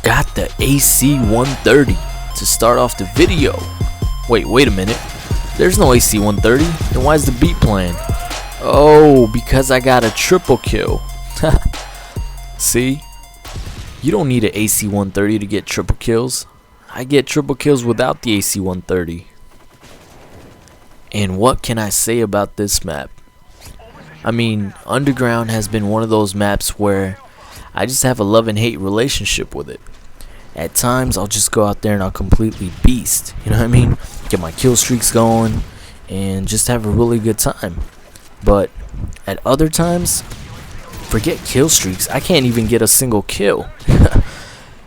got the AC-130 to start off the video. Wait a minute. There's no AC-130. Then why is the beat playing? Oh, because I got a triple kill. See? You don't need an AC-130 to get triple kills. I get triple kills without the AC-130. And what can I say about this map? I mean, Underground has been one of those maps where I just have a love and hate relationship with it. At times, I'll just go out there and I'll completely beast. You know what I mean? Get my kill streaks going and just have a really good time. But at other times, forget kill streaks. I can't even get a single kill.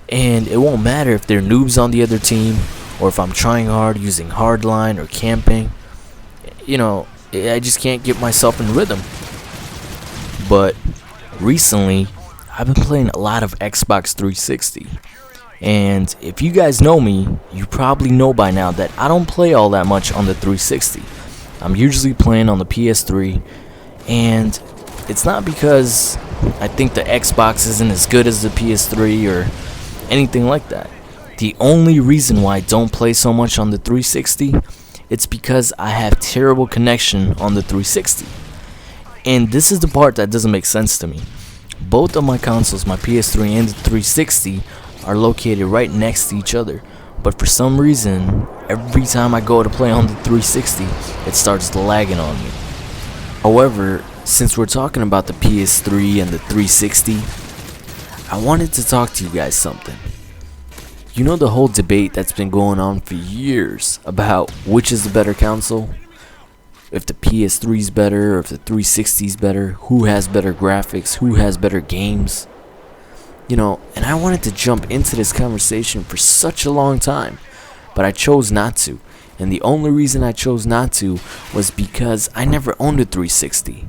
And it won't matter if they're noobs on the other team or if I'm trying hard using hardline or camping. You know, I just can't get myself in rhythm. But recently, I've been playing a lot of Xbox 360. And if you guys know me, you probably know by now that I don't play all that much on the 360. I'm usually playing on the PS3. And it's not because I think the Xbox isn't as good as the PS3 or anything like that. The only reason why I don't play so much on the 360, it's because I have terrible connection on the 360. And this is the part that doesn't make sense to me. Both of my consoles, my PS3 and the 360, are located right next to each other. But for some reason, every time I go to play on the 360, it starts lagging on me. However, since we're talking about the PS3 and the 360, I wanted to talk to you guys something. You know the whole debate that's been going on for years about which is the better console? If the PS3 is better, or if the 360 is better, who has better graphics, who has better games? You know, and I wanted to jump into this conversation for such a long time, but I chose not to. And the only reason I chose not to was because I never owned a 360.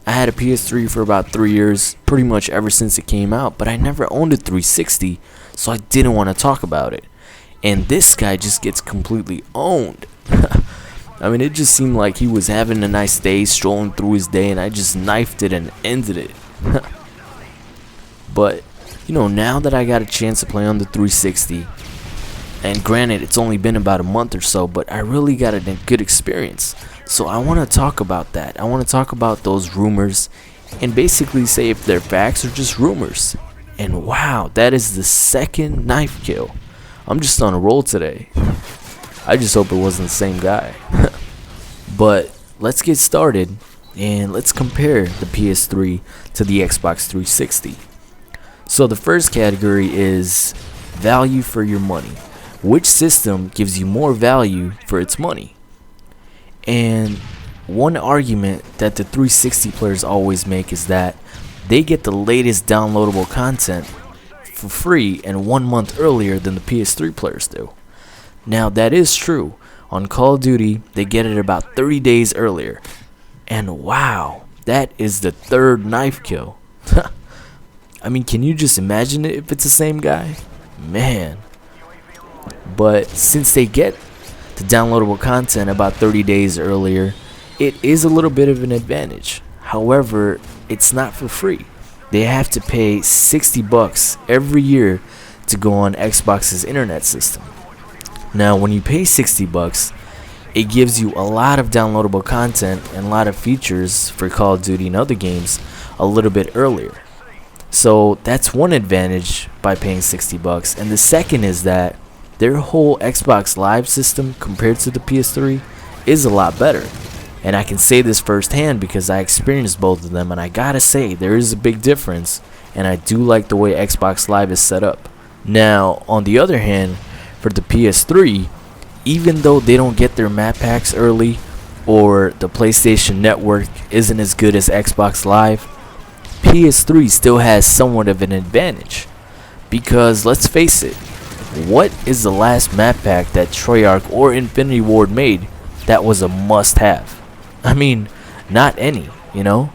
I had a PS3 for about 3 years, pretty much ever since it came out, but I never owned a 360, so I didn't want to talk about it. And this guy just gets completely owned. I mean, it just seemed like he was having a nice day, strolling through his day, and I just knifed it and ended it. But, you know, now that I got a chance to play on the 360, and granted, it's only been about a month or so, but I really got a good experience. So I want to talk about that. I want to talk about those rumors and basically say if they're facts or just rumors. And wow, that is the second knife kill. I'm just on a roll today. I just hope it wasn't the same guy. But let's get started and let's compare the PS3 to the Xbox 360. So the first category is value for your money. Which system gives you more value for its money? And one argument that the 360 players always make is that they get the latest downloadable content for free and 1 month earlier than the PS3 players do. Now that is true. On Call of Duty, they get it about 30 days earlier. And wow, that is the third knife kill. I mean, can you just imagine it if it's the same guy? Man. But since they get the downloadable content about 30 days earlier, it is a little bit of an advantage. However, it's not for free. They have to pay $60 every year to go on Xbox's internet system. Now, when you pay $60, it gives you a lot of downloadable content and a lot of features for Call of Duty and other games a little bit earlier. So that's one advantage by paying $60. And the second is that their whole Xbox Live system compared to the PS3 is a lot better. And I can say this firsthand because I experienced both of them, and I gotta say there is a big difference, and I do like the way Xbox Live is set up. Now, on the other hand, for the PS3, even though they don't get their map packs early or the PlayStation Network isn't as good as Xbox Live, PS3 still has somewhat of an advantage. Because let's face it, what is the last map pack that Treyarch or Infinity Ward made that was a must-have? I mean, not any, you know?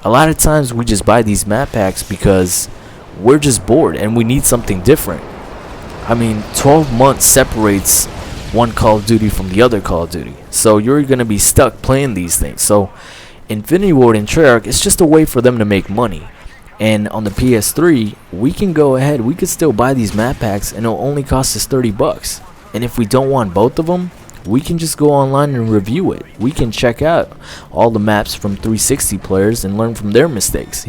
A lot of times we just buy these map packs because we're just bored and we need something different. I mean, 12 months separates one Call of Duty from the other Call of Duty. So you're going to be stuck playing these things. So Infinity Ward and Treyarch, it's just a way for them to make money. And on the PS3, we can go ahead, we could still buy these map packs and it'll only cost us $30. And if we don't want both of them, we can just go online and review it. We can check out all the maps from 360 players and learn from their mistakes,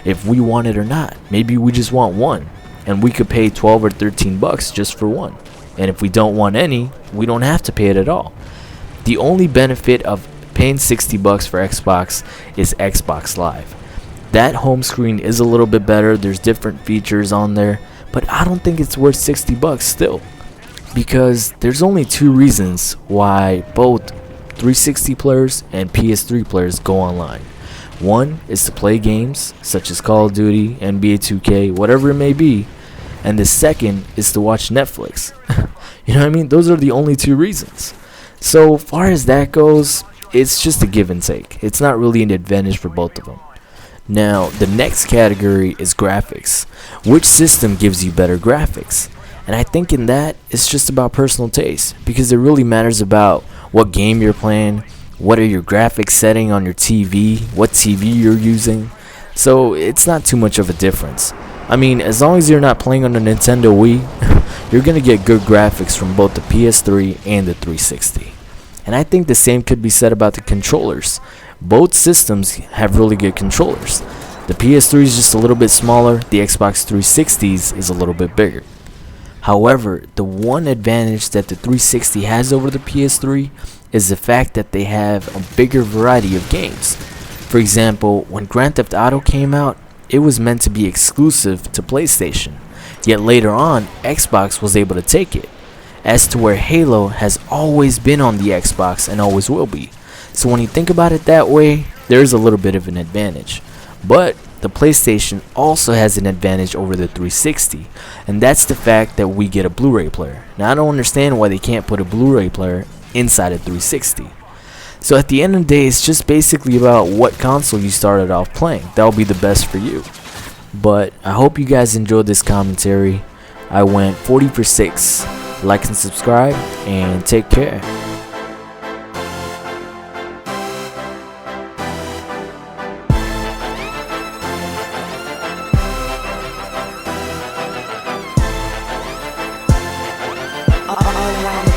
if we want it or not. Maybe we just want one, and we could pay 12 or 13 bucks just for one. And if we don't want any, we don't have to pay it at all. The only benefit of paying 60 bucks for Xbox is Xbox Live. That home screen is a little bit better. There's different features on there, but I don't think it's worth 60 bucks still. Because there's only two reasons why both 360 players and PS3 players go online. One is to play games such as Call of Duty, NBA 2K, whatever it may be. And the second is to watch Netflix. You know what I mean? Those are the only two reasons. So far as that goes, it's just a give and take. It's not really an advantage for both of them. Now, the next category is graphics. Which system gives you better graphics? And I think in that, it's just about personal taste, because it really matters about what game you're playing, what are your graphics setting on your TV, what TV you're using. So it's not too much of a difference. I mean, as long as you're not playing on the Nintendo Wii, you're going to get good graphics from both the PS3 and the 360. And I think the same could be said about the controllers. Both systems have really good controllers. The PS3 is just a little bit smaller, the Xbox 360s is a little bit bigger. However, the one advantage that the 360 has over the PS3 is the fact that they have a bigger variety of games. For example, when Grand Theft Auto came out, it was meant to be exclusive to PlayStation. Yet later on, Xbox was able to take it. As to where Halo has always been on the Xbox and always will be. So when you think about it that way, there's a little bit of an advantage. But the PlayStation also has an advantage over the 360, and that's the fact that we get a Blu-ray player. Now I don't understand why they can't put a Blu-ray player inside a 360. So at the end of the day, it's just basically about what console you started off playing. That'll be the best for you. But I hope you guys enjoyed this commentary. I went 40 for 6. Like and subscribe, and take care. All around